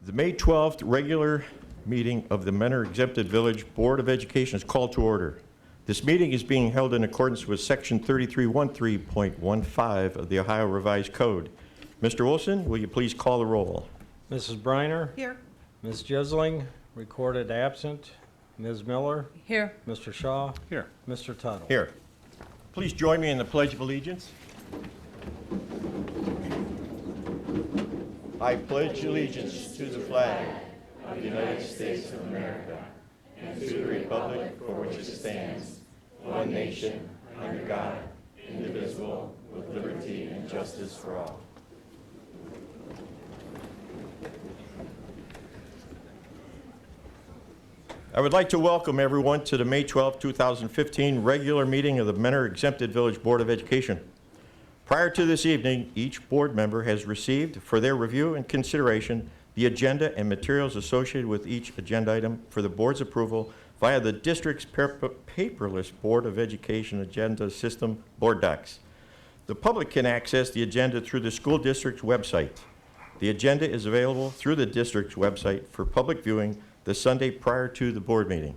The May 12th regular meeting of the Mentor Exempted Village Board of Education is called to order. This meeting is being held in accordance with Section 3313.15 of the Ohio Revised Code. Mr. Wilson, will you please call the roll? Mrs. Briner? Here. Ms. Jesling, recorded absent. Ms. Miller? Here. Mr. Shaw? Here. Mr. Tuttle? Here. Please join me in the Pledge of Allegiance. I pledge allegiance to the flag of the United States of America and to the republic for which it stands, one nation, under God, indivisible, with liberty and justice for all. I would like to welcome everyone to the May 12, 2015 regular meeting of the Mentor Exempted Village Board of Education. Prior to this evening, each board member has received for their review and consideration the agenda and materials associated with each agenda item for the board's approval via the district's paperless Board of Education agenda system, Board Docs. The public can access the agenda through the school district's website. The agenda is available through the district's website for public viewing the Sunday prior to the board meeting.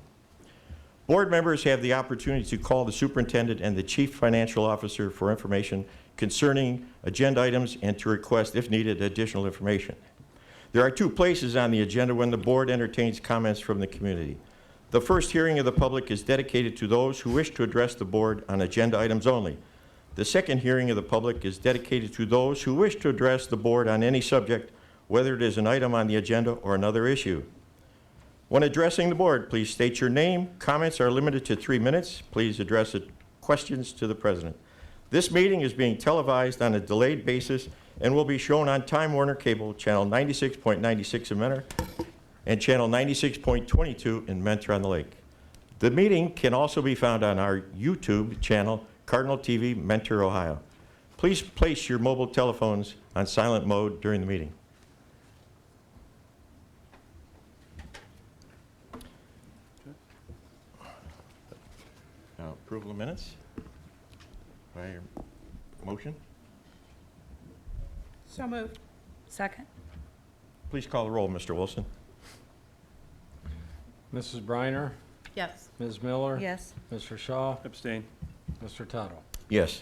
Board members have the opportunity to call the superintendent and the chief financial officer for information concerning agenda items and to request, if needed, additional information. There are two places on the agenda when the board entertains comments from the community. The first hearing of the public is dedicated to those who wish to address the board on agenda items only. The second hearing of the public is dedicated to those who wish to address the board on any subject, whether it is an item on the agenda or another issue. When addressing the board, please state your name. Comments are limited to 3 minutes. Please address questions to the president. This meeting is being televised on a delayed basis and will be shown on Time Warner Cable, channel 96.96 in Mentor and channel 96.22 in Mentor-on-the-Lake. The meeting can also be found on our YouTube channel, Cardinal TV, Mentor, Ohio. Please place your mobile telephones on silent mode during the meeting. Now, approval of minutes. By your motion, So moved. Second. please call the roll, Mr. Wilson. Mrs. Briner? Yes. Ms. Miller? Yes. Mr. Shaw? Abstain. Mr. Tuttle? Yes.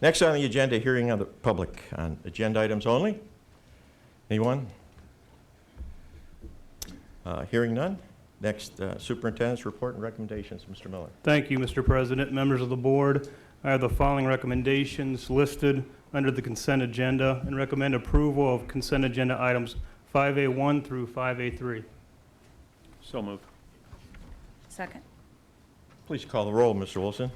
Next on the agenda, hearing of the public on agenda items only. Anyone? Hearing none. Next, superintendent's report and recommendations. Mr. Miller. Thank you, Mr. President, members of the board. I have the following recommendations listed under the consent agenda and recommend approval of consent agenda items 5A1 through 5A3. So moved. Second. Please call the roll, Mr. Wilson.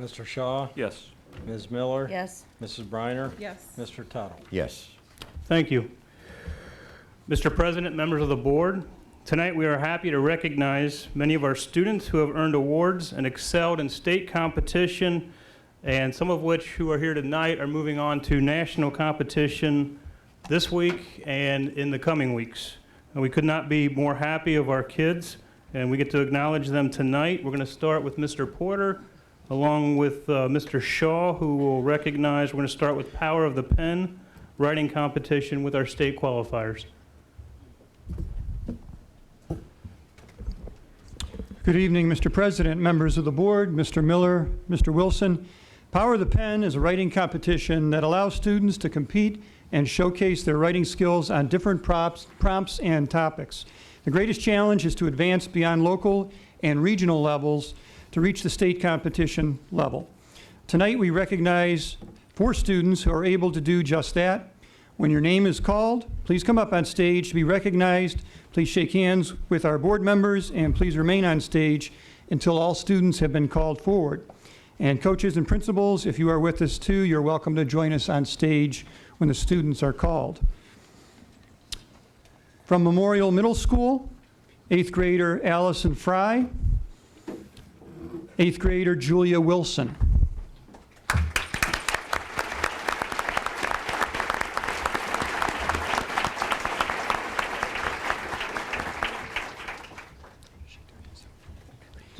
Mr. Shaw? Yes. Ms. Miller? Yes. Mrs. Briner? Yes. Mr. Tuttle? Yes. Thank you. Mr. President, members of the board, tonight we are happy to recognize many of our students who have earned awards and excelled in state competition, and some of which who are here tonight are moving on to national competition this week and in the coming weeks. And we could not be more happy of our kids, and we get to acknowledge them tonight. We're going to start with Mr. Porter, along with Mr. Shaw, who will recognize. We're going to start with Power of the Pen writing competition with our state qualifiers. Good evening, Mr. President, members of the board, Mr. Miller, Mr. Wilson. Power of the Pen is a writing competition that allows students to compete and showcase their writing skills on different prompts and topics. The greatest challenge is to advance beyond local and regional levels to reach the state competition level. Tonight we recognize 4 students who are able to do just that. When your name is called, please come up on stage to be recognized. Please shake hands with our board members and please remain on stage until all students have been called forward. And coaches and principals, if you are with us too, you're welcome to join us on stage when the students are called. From Memorial Middle School, 8th grader Allison Fry, 8th grader Julia Wilson.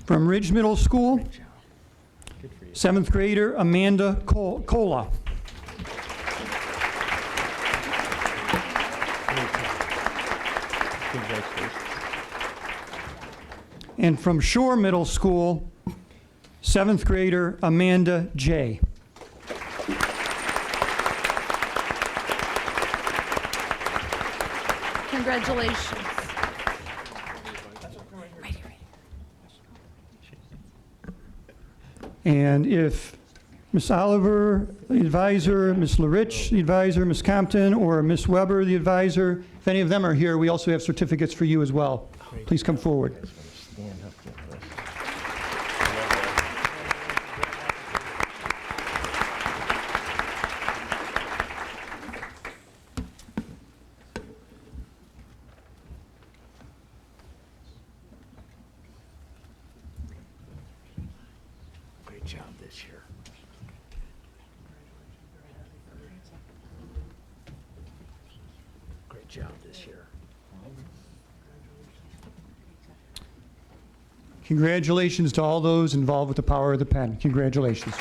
From Ridge Middle School, 7th grader Amanda Cola. And from Shore Middle School, 7th grader Amanda J. Congratulations. And if Ms. Oliver, the advisor, Ms. LaRich, the advisor, Ms. Compton, or Ms. Weber, the advisor, if any of them are here, we also have certificates for you as well. Please come forward. Great job this year. Great job this year. Congratulations to all those involved with the Power of the Pen. Congratulations.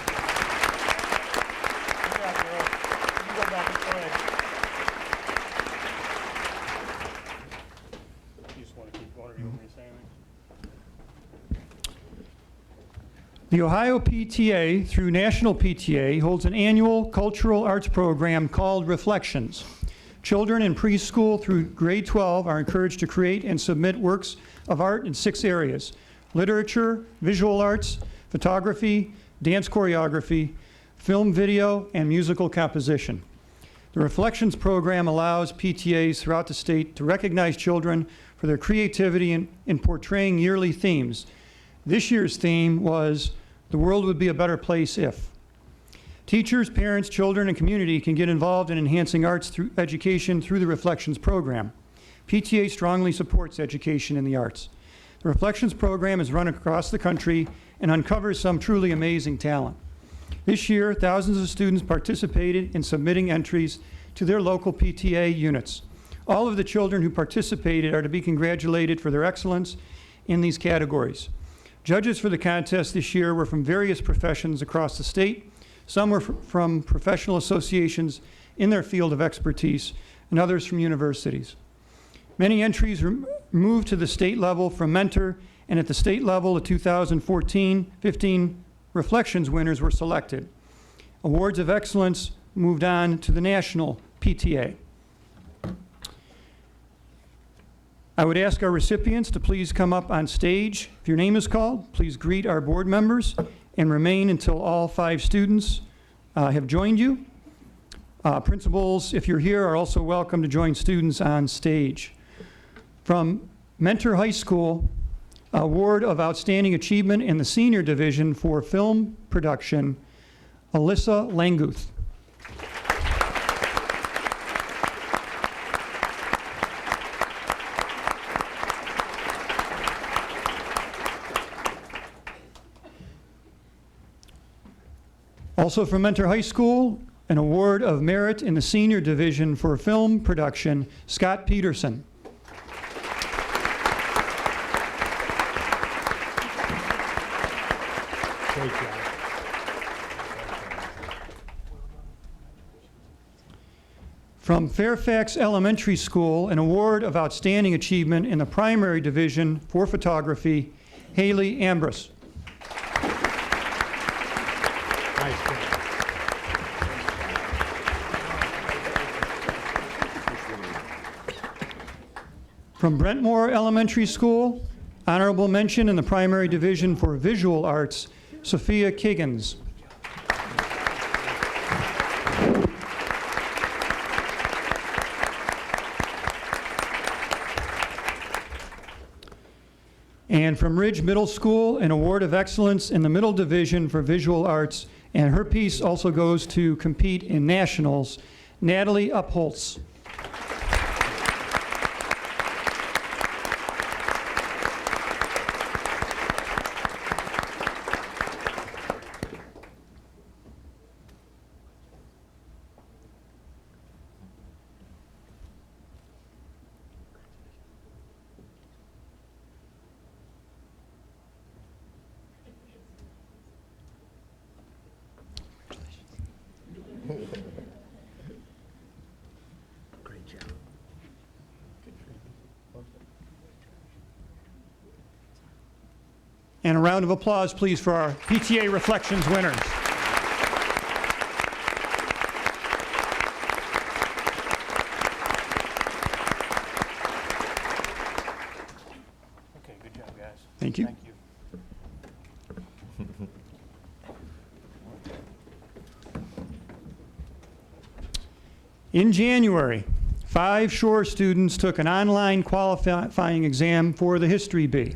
The Ohio PTA, through National PTA, holds an annual cultural arts program called Reflections. Children in preschool through grade 12 are encouraged to create and submit works of art in 6 areas: literature, visual arts, photography, dance choreography, film video, and musical composition. The Reflections program allows PTAs throughout the state to recognize children for their creativity in portraying yearly themes. This year's theme was "The World Would Be a Better Place If." Teachers, parents, children, and community can get involved in enhancing arts through education through the Reflections program. PTA strongly supports education in the arts. The Reflections program is run across the country and uncovers some truly amazing talent. This year, thousands of students participated in submitting entries to their local PTA units. All of the children who participated are to be congratulated for their excellence in these categories. Judges for the contest this year were from various professions across the state. Some were from professional associations in their field of expertise, and others from universities. Many entries were moved to the state level from Mentor, and at the state level, the 2014-15 Reflections winners were selected. Awards of excellence moved on to the national PTA. I would ask our recipients to please come up on stage. If your name is called, please greet our board members and remain until all 5 students have joined you. Principals, if you're here, are also welcome to join students on stage. From Mentor High School, Award of Outstanding Achievement in the Senior Division for Film Production, Alyssa Languth. Also from Mentor High School, an Award of Merit in the Senior Division for Film Production, Scott Peterson. Great job. From Fairfax Elementary School, an Award of Outstanding Achievement in the Primary Division for Photography, Haley Ambrose. Nice job. From Brentmore Elementary School, honorable mention in the Primary Division for Visual Arts, Sophia Kiggins. And from Ridge Middle School, an Award of Excellence in the Middle Division for Visual Arts, and her piece also goes to compete in nationals, Natalie Upholtz. And a round of applause, please, for our PTA Reflections winners. Okay, good job, guys. Thank you. Thank you. In January, 5 Shore students took an online qualifying exam for the History Bee.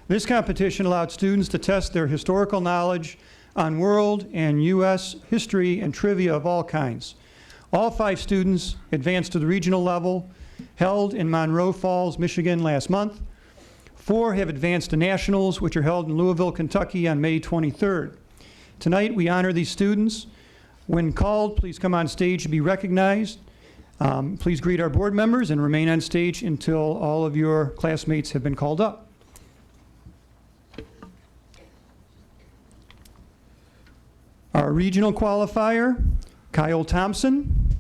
This competition allowed students to test their historical knowledge on world and U.S. history and trivia of all kinds. All 5 students advanced to the regional level, held in Monroe Falls, Michigan last month. 4 have advanced to nationals, which are held in Louisville, Kentucky on May 23rd. Tonight, we honor these students. When called, please come on stage to be recognized. Please greet our board members and remain on stage until all of your classmates have been called up. Our regional qualifier, Kyle Thompson.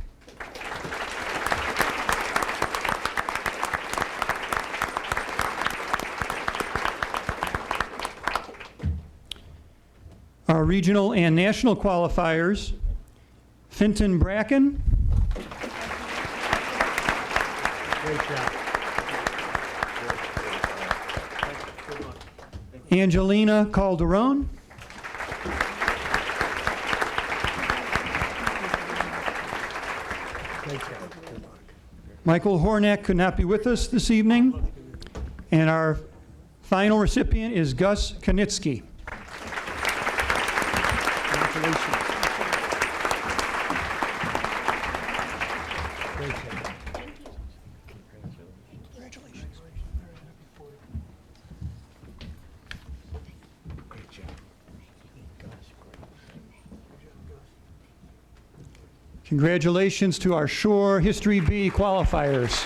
Our regional and national qualifiers, Finton Bracken, Great job. Angelina Calderon, Great job. Good luck. Michael Hornak could not be with us this evening, and our final recipient is Gus Konitsky. Congratulations. Great job. Great job. Congratulations to our Shore History B qualifiers.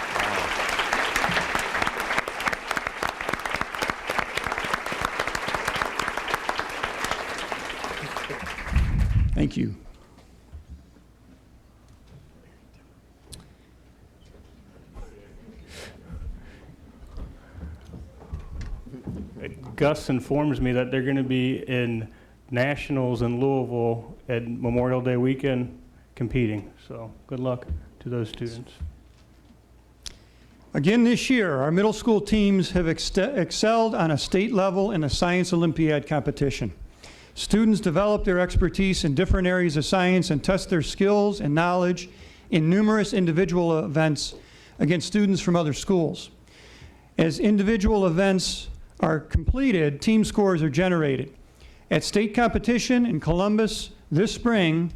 Thank you. Gus informs me that they're going to be in nationals in Louisville at Memorial Day weekend competing. So good luck to those students. Again this year, our middle school teams have excelled on a state level in the Science Olympiad competition. Students develop their expertise in different areas of science and test their skills and knowledge in numerous individual events against students from other schools. As individual events are completed, team scores are generated. At state competition in Columbus this spring,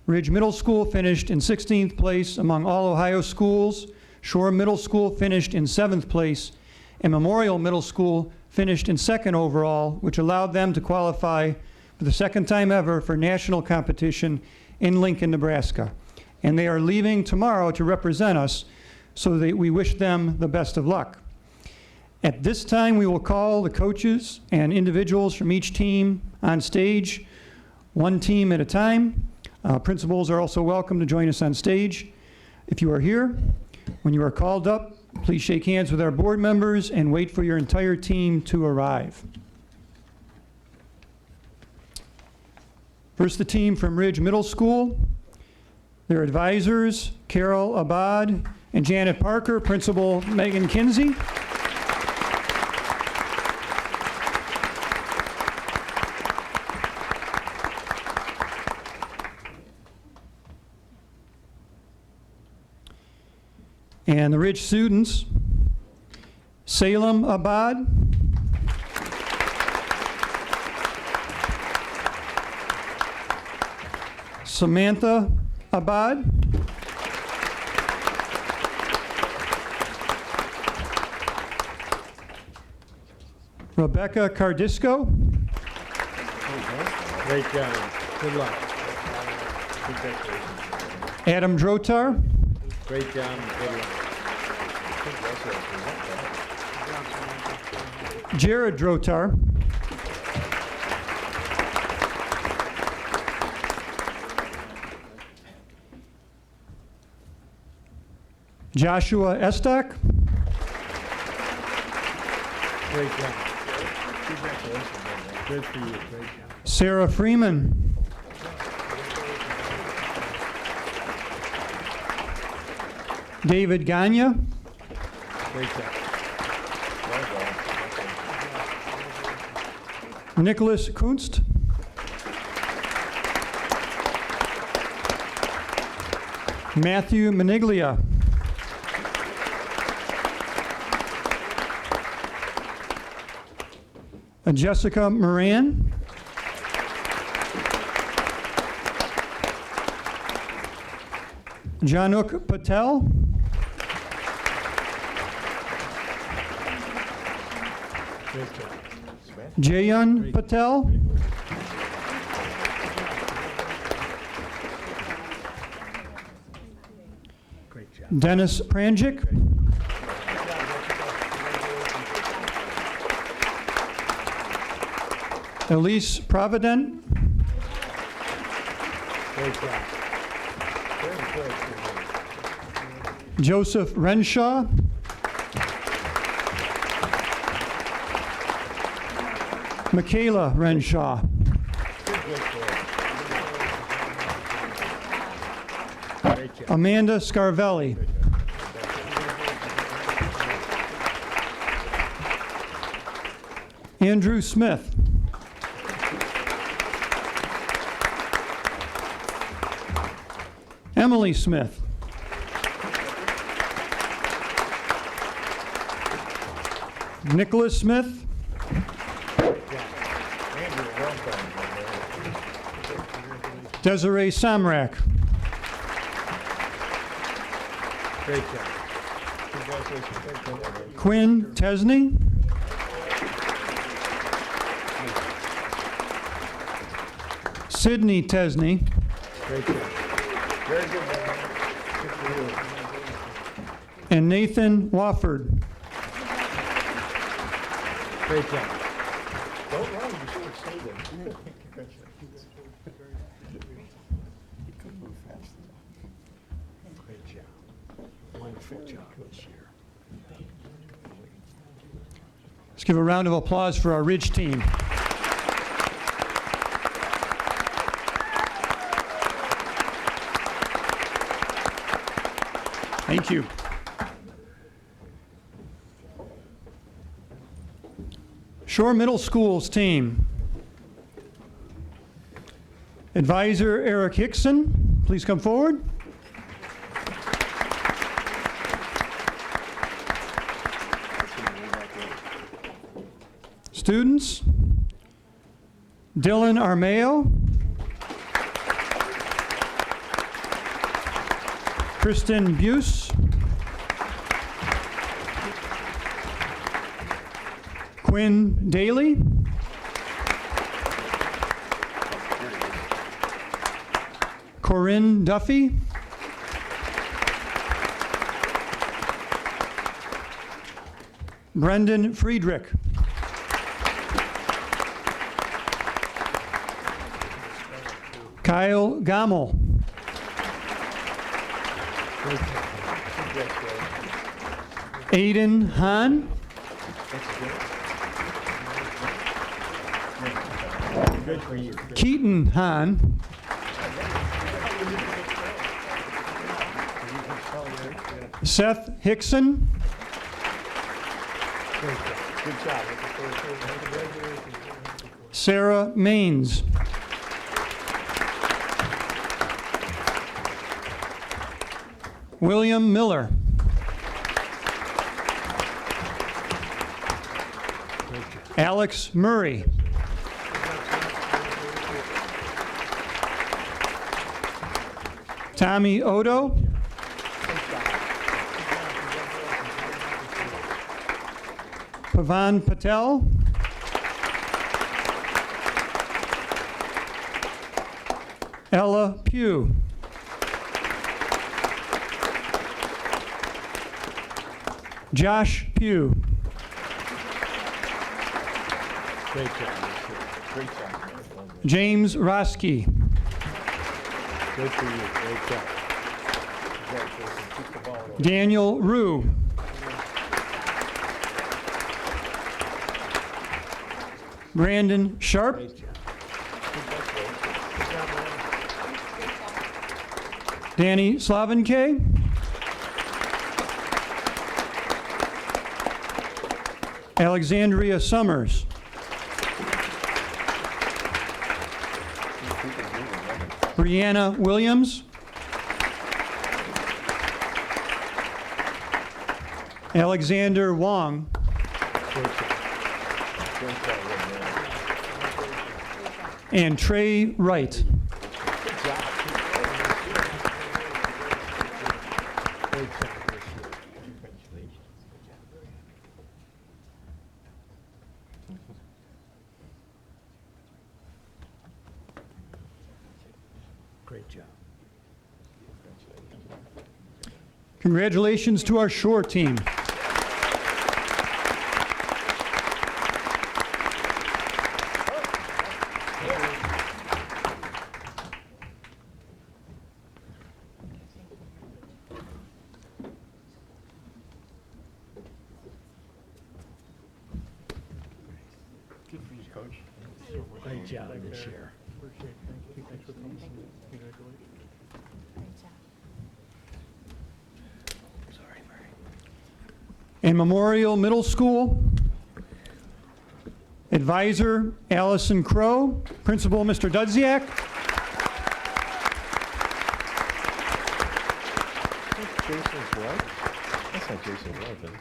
Ridge Middle School finished in 16th place among all Ohio schools, Shore Middle School finished in 7th place, and Memorial Middle School finished in 2nd overall, which allowed them to qualify for the 2nd time ever for national competition in Lincoln, Nebraska. And they are leaving tomorrow to represent us, so that we wish them the best of luck. At this time, we will call the coaches and individuals from each team on stage, one team at a time. Principals are also welcome to join us on stage. If you are here, when you are called up, please shake hands with our board members and wait for your entire team to arrive. First, the team from Ridge Middle School. Their advisors, Carol Abad and Janet Parker, Principal Megan Kinsey. And the Ridge students, Salem Abad, Samantha Abad, Rebecca Cardisco, Great job. Good luck. Adam Drotar, Great job. Good luck. Jared Drotar, Joshua Estock, Great job. Good for you. Great job. Sarah Freeman. David Gagne. Great job. Nicholas Kunst. Matthew Maniglia. Jessica Moran. Januk Patel. Great job. Jayan Patel. Great job. Dennis Pranjic. Elise Provident. Great job. Very good. Joseph Renshaw. Michaela Renshaw. Great job. Amanda Scarvelli. Andrew Smith. Emily Smith. Nicholas Smith. Desiree Samrak. Great job. Quinn Tesney. Sydney Tesney. Great job. And Nathan Wofford. Great job. Great job. Wonderful job this year. Let's give a round of applause for our Ridge team. Thank you. Shore Middle School's team. Advisor Eric Hickson, please come forward. Students, Dylan Armeo, Kristen Buse, Quinn Daly, Corinne Duffy, Brendan Friedrich, Kyle Gammel, Aiden Hahn, Good for you. Keaton Hahn, Seth Hickson, Good job. Sarah Maines, William Miller, Alex Murray, Tommy Odo, Pavan Patel, Ella Pugh, Josh Pugh, Great job. Great job. James Roski, Good for you. Great job. Daniel Rue, Brandon Sharp. Great job. Danny Slavenke. Alexandria Summers. Brianna Williams. Alexander Wong. Great job. Great job, young man. And Trey Wright. Good job. Great job this year. Great job. Congratulations to our shore team. Great job this year. And Memorial Middle School, advisor Allison Crow, principal Mr. Dudziak, Jason's wife? That's not Jason's wife, is it?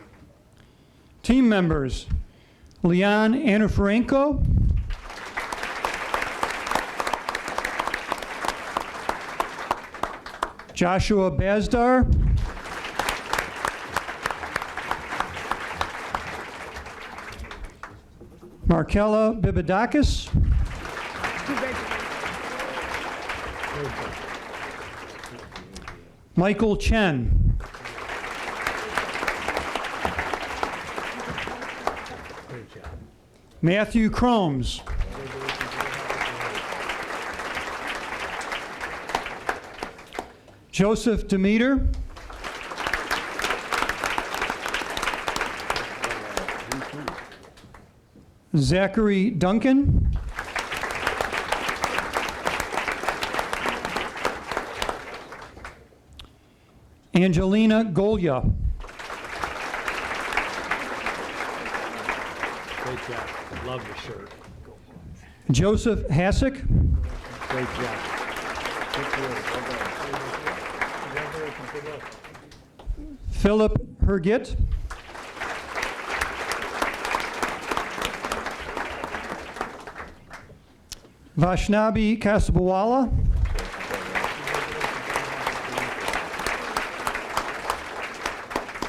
team members Leon Anafarenko, Joshua Bazdar, Markella Bibidakis, Michael Chen, Great job. Matthew Cromes, Joseph Demeter, Zachary Duncan, Angelina Golya, Great job. Love your shirt. Joseph Hasek, Great job. Good work. Congratulations. Good luck. Philip Hergit, Vashnabi Kasabawala,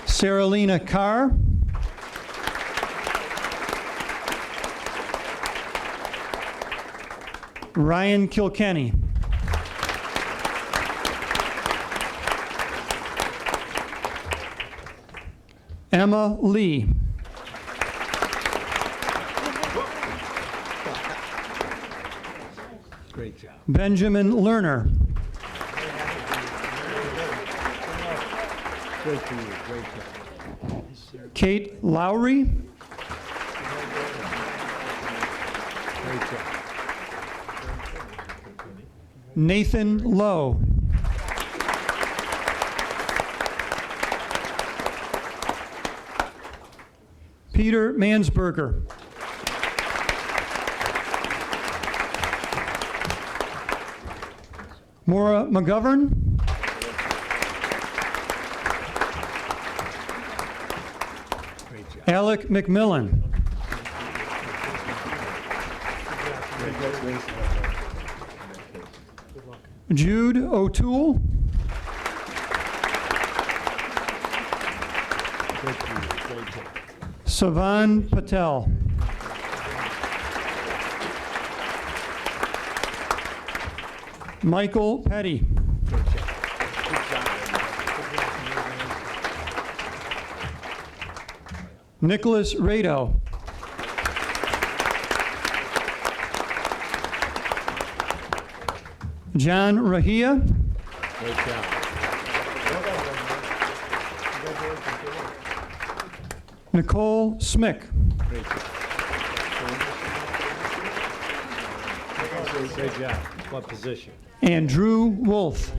Saralina Carr, Ryan Kilkenny. Emma Lee. Great job. Benjamin Lerner. Great for you. Great job. Kate Lowry. Great job. Nathan Lowe. Peter Mansberger. Maura McGovern. Great job. Alec McMillan. Jude O'Toole. Good for you. Great job. Savan Patel. Michael Petty. Great job. Good job. Nicholas Rado. John Rahia. Great job. Nicole Smick. Great job. Great job. What position? And Drew Wolf.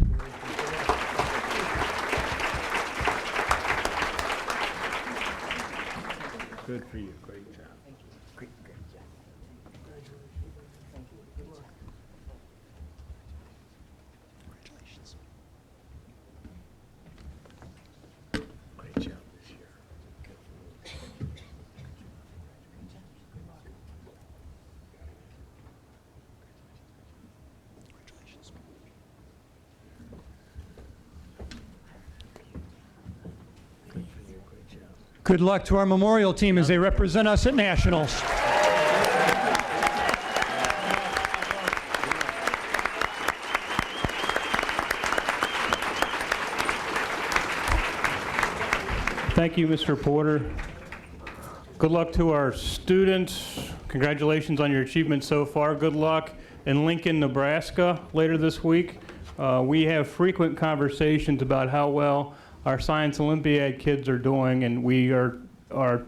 Good for you. Great job. Great job this year. Good luck to our memorial team as they represent us at Nationals. Thank you, Mr. Porter. Good luck to our students. Congratulations on your achievements so far. Good luck in Lincoln, Nebraska later this week. We have frequent conversations about how well our Science Olympiad kids are doing, and we are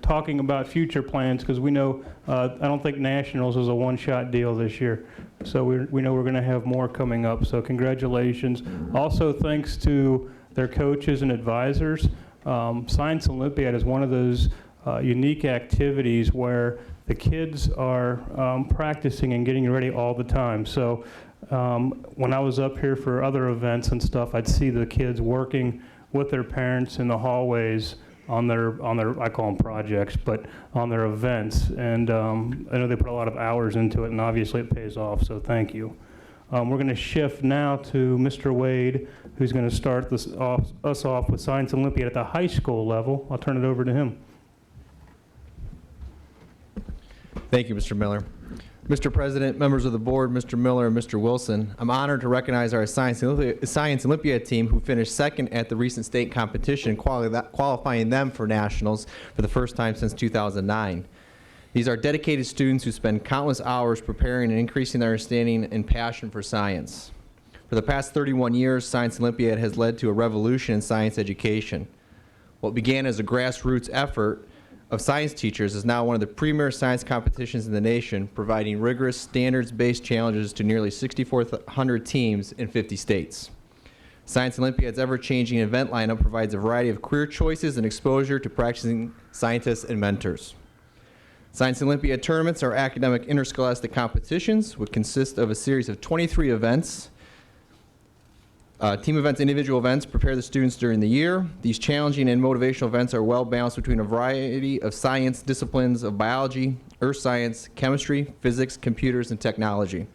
talking about future plans because we know, I don't think Nationals is a one-shot deal this year. So we know we're going to have more coming up, so congratulations. Also, thanks to their coaches and advisors. Science Olympiad is one of those unique activities where the kids are practicing and getting ready all the time. So when I was up here for other events and stuff, I'd see the kids working with their parents in the hallways on their I call them projects, but on their events. And I know they put a lot of hours into it, and obviously it pays off, so thank you. We're going to shift now to Mr. Wade, who's going to start us off with Science Olympiad at the high school level. I'll turn it over to him. Thank you, Mr. Miller. Mr. President, members of the board, Mr. Miller and Mr. Wilson, I'm honored to recognize our Science Olympiad team who finished second at the recent state competition, qualifying them for nationals for the first time since 2009. These are dedicated students who spend countless hours preparing and increasing their understanding and passion for science. For the past 31 years, Science Olympiad has led to a revolution in science education. What began as a grassroots effort of science teachers is now one of the premier science competitions in the nation, providing rigorous standards-based challenges to nearly 6,400 teams in 50 states. Science Olympiad's ever-changing event lineup provides a variety of career choices and exposure to practicing scientists and mentors. Science Olympiad tournaments are academic interscholastic competitions, which consist of a series of 23 events. Team events, individual events prepare the students during the year. These challenging and motivational events are well balanced between a variety of science disciplines of biology, earth science, chemistry, physics, computers, and technology.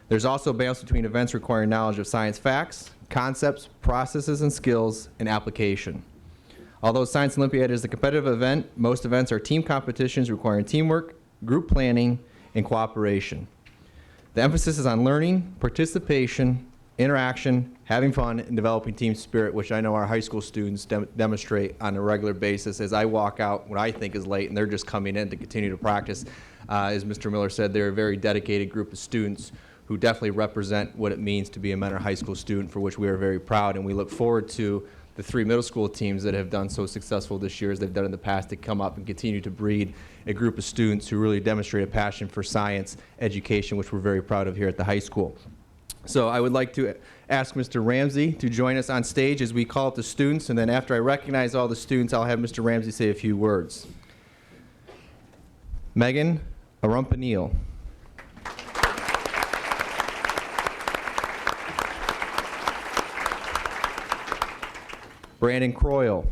There's also a balance between events requiring knowledge of science facts, concepts, processes, and skills, and application. Although Science Olympiad is a competitive event, most events are team competitions requiring teamwork, group planning, and cooperation. The emphasis is on learning, participation, interaction, having fun, and developing team spirit, which I know our high school students demonstrate on a regular basis. As I walk out what I think is late and they're just coming in to continue to practice, as Mr. Miller said, they're a very dedicated group of students who definitely represent what it means to be a Mentor High School student, for which we are very proud, and we look forward to the 3 middle school teams that have done so successful this year as they've done in the past to come up and continue to breed a group of students who really demonstrate a passion for science education, which we're very proud of here at the high school. So I would like to ask Mr. Ramsey to join us on stage as we call up the students, and then after I recognize all the students, I'll have Mr. Ramsey say a few words. Megan Arumpanil. Brandon Croyle.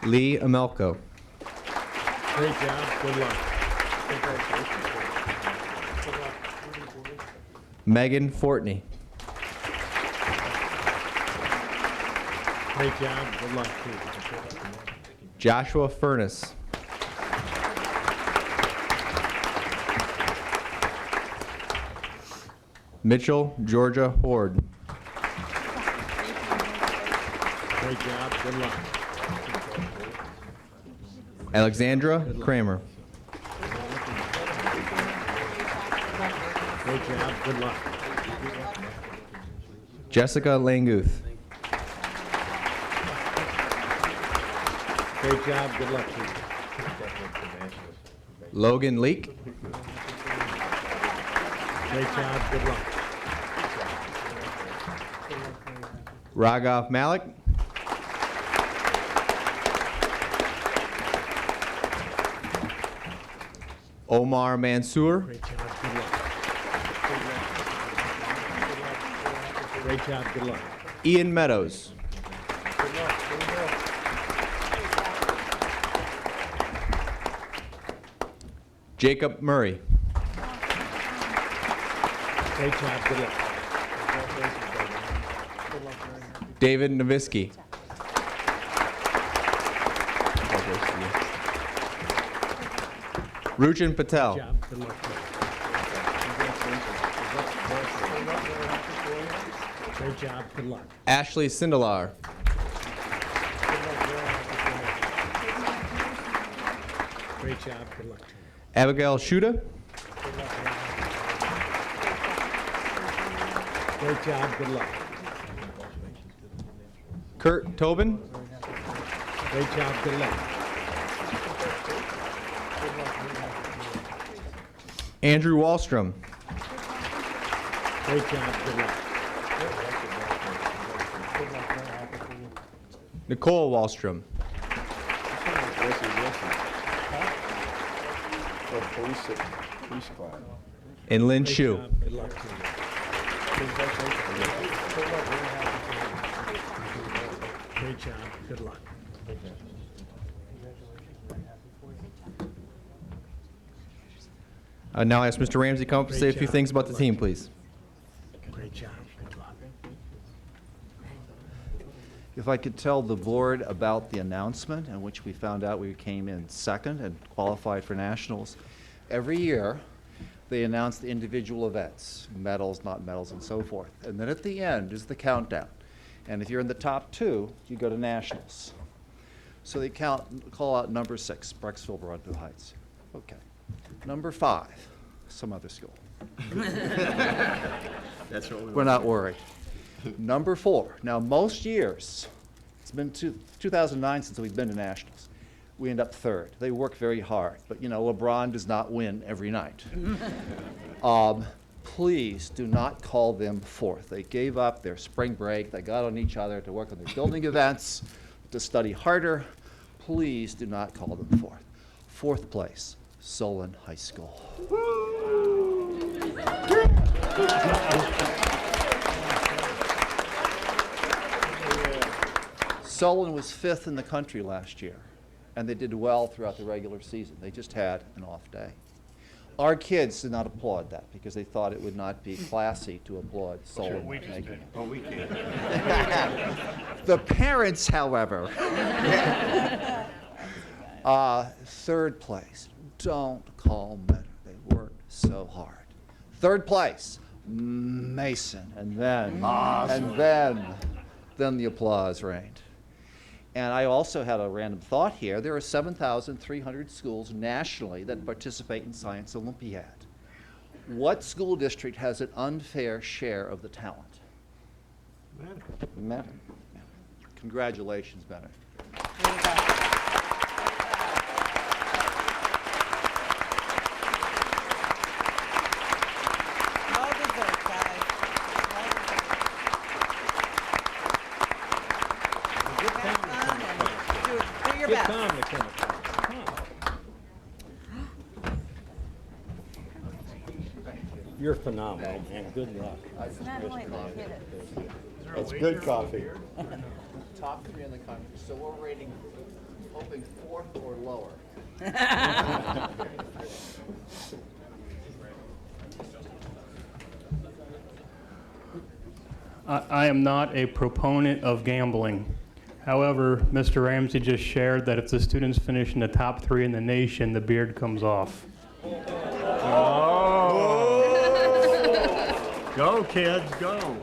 Lee Amelko. Great job. Good luck. Megan Fortney. Great job. Good luck, too. Joshua Furness. Mitchell Georgia Horde. Great job. Good luck. Alexandra Kramer. Great job. Good luck. Jessica Languth. Great job. Good luck, to you. Logan Leak, Great job, good luck. Raghav Malik, Omar Mansour, Great job, good luck. Great job, good luck. Ian Meadows, Jacob Murray, Great job, good luck. David Novisky, Ruchin Patel, Good job, good luck. Great job, good luck. Ashley Sindelar, Great job, good luck. Abigail Shuda, Great job, good luck. Kurt Tobin, Great job, good luck. Andrew Wallstrom, Great job, good luck. Nicole Wallstrom, Police class. and Lynn Great Shu. job, good luck to you. Great job, good luck. Now I ask Mr. Ramsey to come up and say a Great few job. things about the team, please. Great job, good luck. If I could tell the board about the announcement in which we found out we came in second and qualified for nationals. Every year, they announce the individual events, medals, not medals, and so forth. And then at the end is the countdown. And if you're in the top two, you go to nationals. So they call out number 6, Brecksville, Broadview Heights. Okay. Number 5, some other school. That's what we We're not worried. Number 4. Now, most years, it's been 2009 since we've been to nationals. We end up 3rd. They work very hard, but you know, LeBron does not win every night. Please do not call them 4th. They gave up their spring break. They got on each other to work on their building events, to study harder. Please do not call them 4th. 4th place, Solon High School. Solon was 5th in the country last year, and they did well throughout the regular season. They just had an off day. Our kids did not applaud that because they thought it would not be classy to applaud Solon making it. Oh, we can't. The parents, however, 3rd place. Don't call Mentor. They worked so hard. 3rd place, Mason, and then the applause reigned. And I also had a random thought here. There are 7,300 schools nationally that participate in Science Olympiad. What school district has an unfair share of the talent? Mentor. Congratulations, Mentor. Well deserved, guys. Well deserved. Have fun and do your Get best. Tom to come. You're phenomenal, man. Good luck. It's not only they hit it. It's good coffee. Top 3 in the country, so we're rating, hoping 4th or lower. I am not a proponent of gambling. However, Mr. Ramsey just shared that if the students finish in the top 3 in the nation, the beard comes off. Go, kids, go.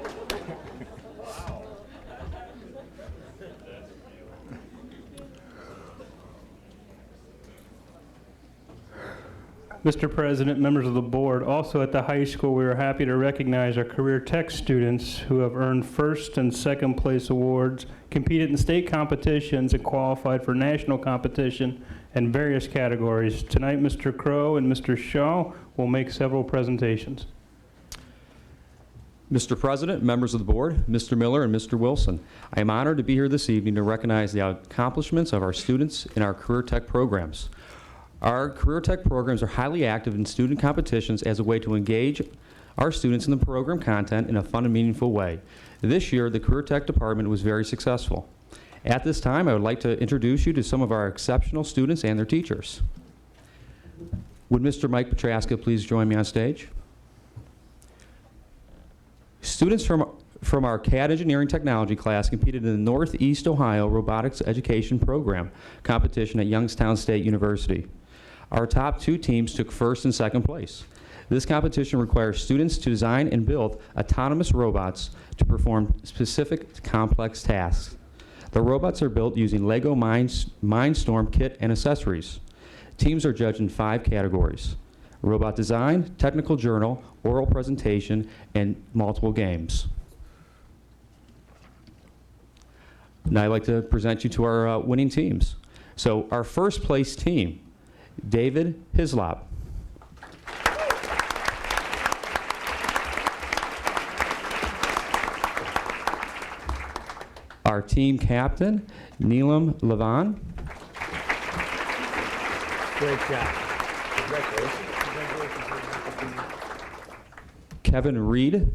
Mr. President, members of the board, also at the high school, we are happy to recognize our career tech students who have earned first and second place awards, competed in state competitions, and qualified for national competition in various categories. Tonight, Mr. Crow and Mr. Shaw will make several presentations. Mr. President, members of the board, Mr. Miller and Mr. Wilson, I am honored to be here this evening to recognize the accomplishments of our students in our Career Tech programs. Our Career Tech programs are highly active in student competitions as a way to engage our students in the program content in a fun and meaningful way. This year, the Career Tech department was very successful. At this time, I would like to introduce you to some of our exceptional students and their teachers. Would Mr. Mike Petraska please join me on stage? Students from our CAD Engineering Technology class competed in the Northeast Ohio Robotics Education Program competition at Youngstown State University. Our top 2 teams took first and second place. This competition requires students to design and build autonomous robots to perform specific complex tasks. The robots are built using Lego Mindstorm kit and accessories. Teams are judged in 5 categories: robot design, technical journal, oral presentation, and multiple games. Now I'd like to present you to our winning teams. So our first place team, David Hislop. Our team captain, Neelam Levan. Great job. Congratulations. Kevin Reed.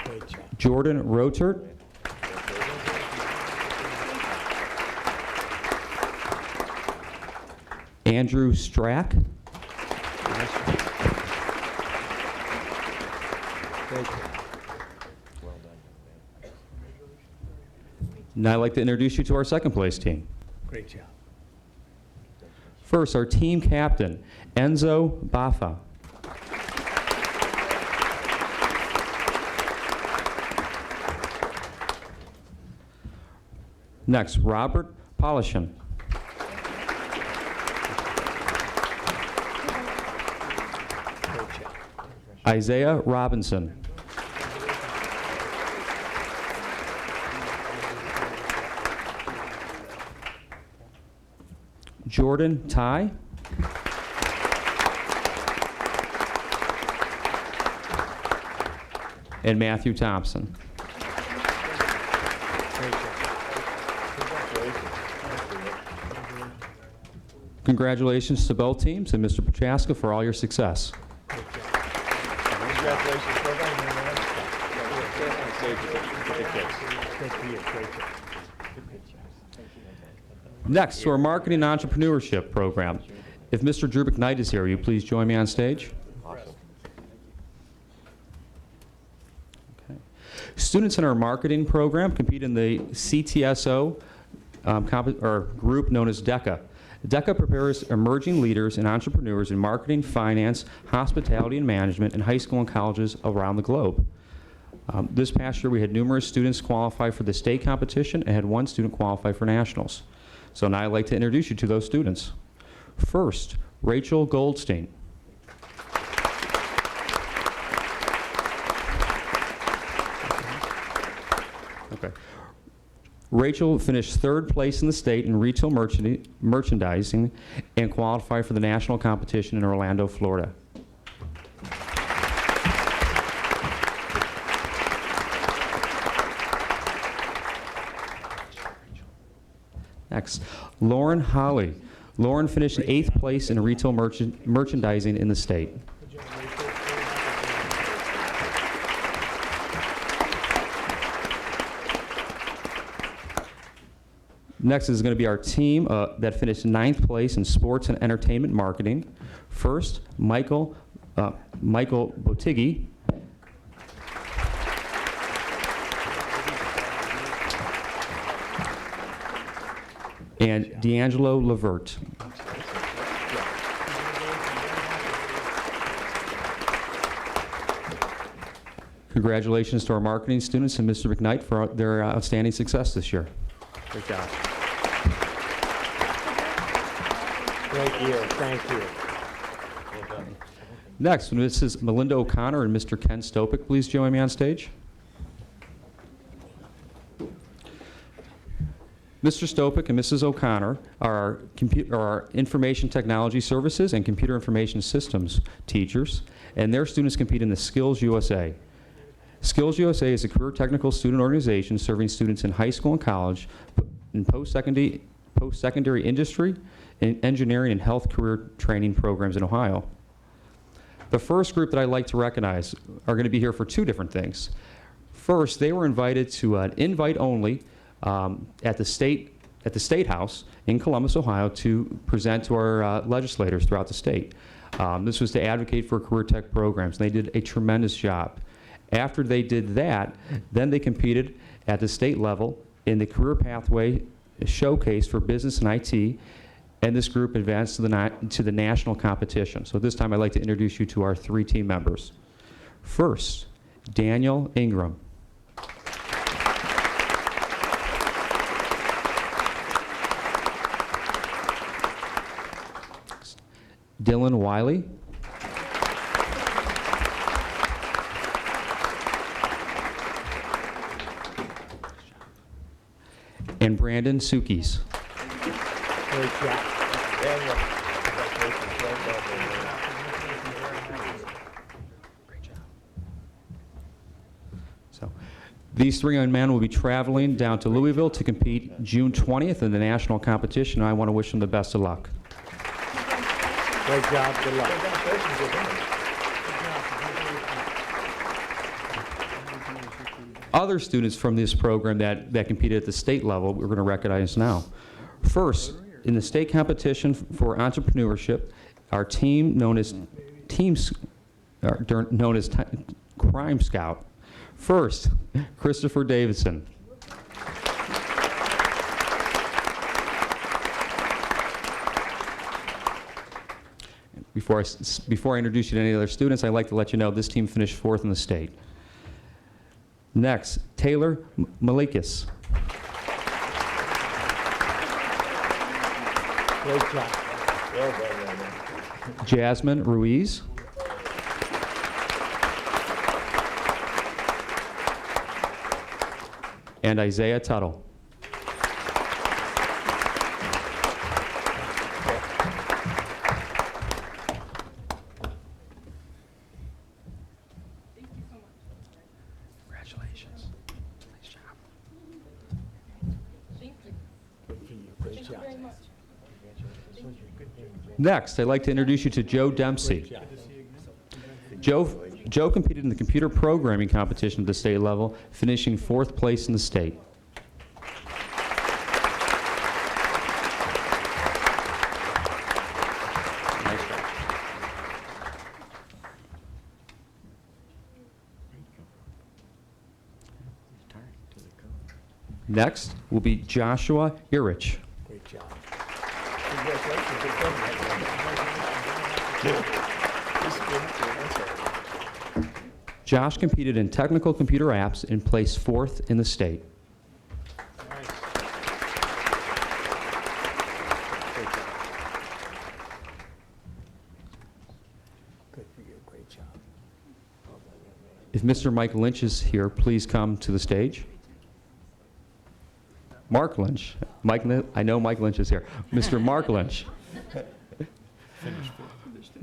Great job. Jordan Rotert. Andrew Strack. Great job. Now I'd like to introduce you to our second place team. Great job. First, our team captain, Enzo Baffa. Next, Robert Polishin. Great job. Isaiah Robinson. Jordan Ty. And Matthew Thompson. Great job. Congratulations to both teams and Mr. Prochaska for all your success. Congratulations. Well done, man. Good for you. Great job. Next, to our Marketing Entrepreneurship Program. If Mr. Drew McKnight is here, will you please join me on stage? Awesome. Okay. Students in our marketing program compete in the CTSO group known as DECA. DECA prepares emerging leaders and entrepreneurs in marketing, finance, hospitality, and management in high school and colleges around the globe. This past year, we had numerous students qualify for the state competition and had 1 student qualify for nationals. So now I'd like to introduce you to those students. First, Rachel Goldstein. Okay. Rachel finished 3rd place in the state in retail merchandising and qualified for the national competition in Orlando, Florida. Next, Lauren Holly. Lauren finished in 8th place in retail merchandising in the state. Next is going to be our team that finished 9th place in sports and entertainment marketing. First, Michael Botighi. And D'Angelo Levert. Congratulations to our marketing students and Mr. McKnight for their outstanding success this year. Great job. Great year. Thank you. Next, Mrs. Melinda O'Connor and Mr. Ken Stopik, please join me on stage. Mr. Stopik and Mrs. O'Connor are our Information Technology Services and Computer Information Systems teachers, and their students compete in the Skills USA. Skills USA is a career technical student organization serving students in high school and college, in post-secondary industry, in engineering and health career training programs in Ohio. The first group that I'd like to recognize are going to be here for two different things. First, they were invited to an invite-only at the State House in Columbus, Ohio, to present to our legislators throughout the state. This was to advocate for career tech programs, and they did a tremendous job. After they did that, then they competed at the state level in the Career Pathway Showcase for Business and IT, and this group advanced to the national competition. So this time I'd like to introduce you to our three team members. First, Daniel Ingram. Dylan Wiley. And Brandon Sukis. Great job. Daniel. So, these three young men will be traveling down to Louisville to compete June 20th in the national competition. I want to wish them the best of luck. Great job. Good luck. Other students from this program that competed at the state level, we're going to recognize now. First, in the state competition for entrepreneurship, our team known as Crime Scout. First, Christopher Davidson. Before I introduce you to any other students, I'd like to let you know this team finished fourth in the state. Next, Taylor Malikis. Great job. Well done. Jasmine Ruiz. And Isaiah Tuttle. Congratulations. Nice job. Great job. Next, I'd like to introduce you to Joe Dempsey. Joe competed in the computer programming competition at the state level, finishing fourth place in the state. Nice job. Next will be Joshua Irich. Great job. Congratulations. Josh competed in technical computer apps and placed fourth in the state. Good for you. Great job. If Mr. Mike Lynch is here, please come to the stage. Mark Lynch. I know Mike Lynch is here. Mr. Mark Lynch.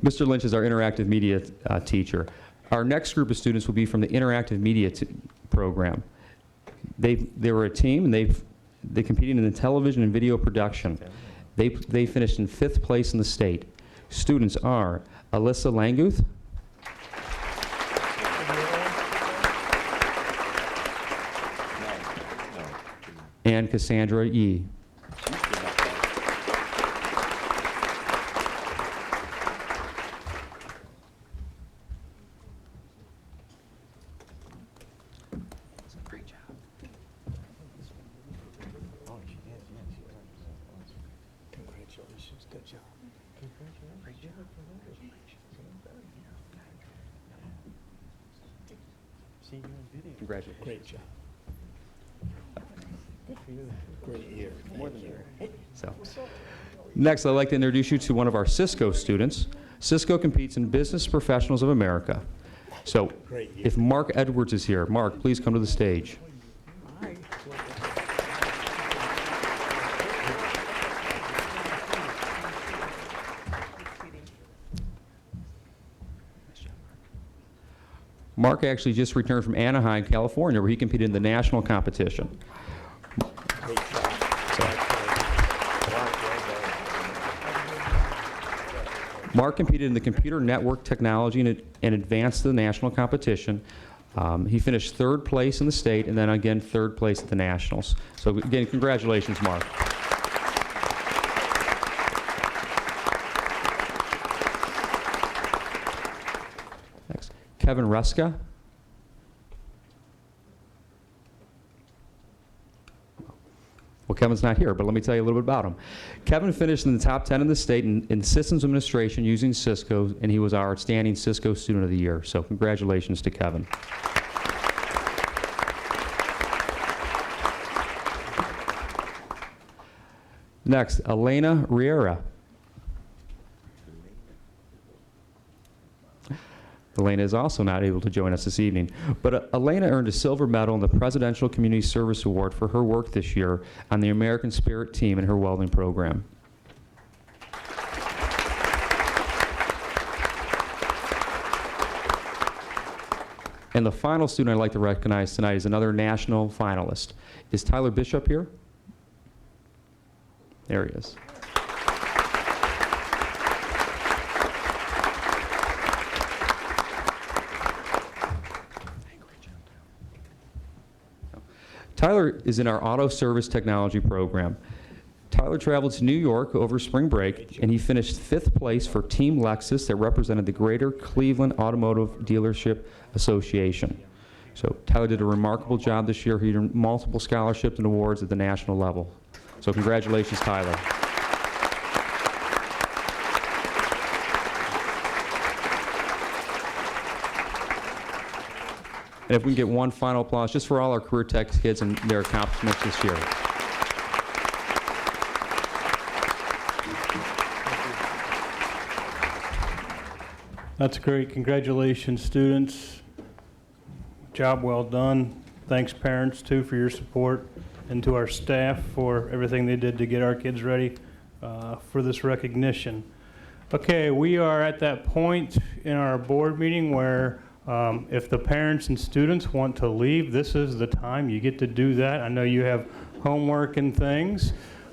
Mr. Lynch is our interactive media teacher. Our next group of students will be from the interactive media program. They were a team, and they competed in the television and video production. They finished in fifth place in the state. Students are Alyssa Languth, and Cassandra Yee. Great job. Congratulations. Good job. Great job. Congratulations. Great job. Great year. More than a year. So, next, I'd like to introduce you to one of our Cisco students. Cisco competes in Business Professionals of America. So, Great year. if Mark Edwards is here, Mark, please come to the stage. Mark actually just returned from Anaheim, California, where he competed in the national competition. Mark competed in the computer network technology and advanced to the national competition. He finished third place in the state and then again third place at the nationals. So again, congratulations, Mark. Next, Kevin Ruska. Well, Kevin's not here, but let me tell you a little bit about him. Kevin finished in the top 10 in the state in systems administration using Cisco, and he was our outstanding Cisco Student of the Year. So congratulations to Kevin. Next, Elena Riera. Elena is also not able to join us this evening. But Elena earned a silver medal in the Presidential Community Service Award for her work this year on the American Spirit team in her welding program. And the final student I'd like to recognize tonight is another national finalist. Is Tyler Bishop here? There he is. Tyler is in our auto service technology program. Tyler traveled to New York over spring break, and he finished 5th place for Team Lexus that represented the Greater Cleveland Automotive Dealership Association. So Tyler did a remarkable job this year. He earned multiple scholarships and awards at the national level. So congratulations, Tyler. And if we can get one final applause just for all our Career Tech kids and their accomplishments this year. That's great. Congratulations, students. Job well done. Thanks, parents, too, for your support, and to our staff for everything they did to get our kids ready for this recognition. Okay, we are at that point in our board meeting where if the parents and students want to leave, this is the time. You get to do that. I know you have homework and things,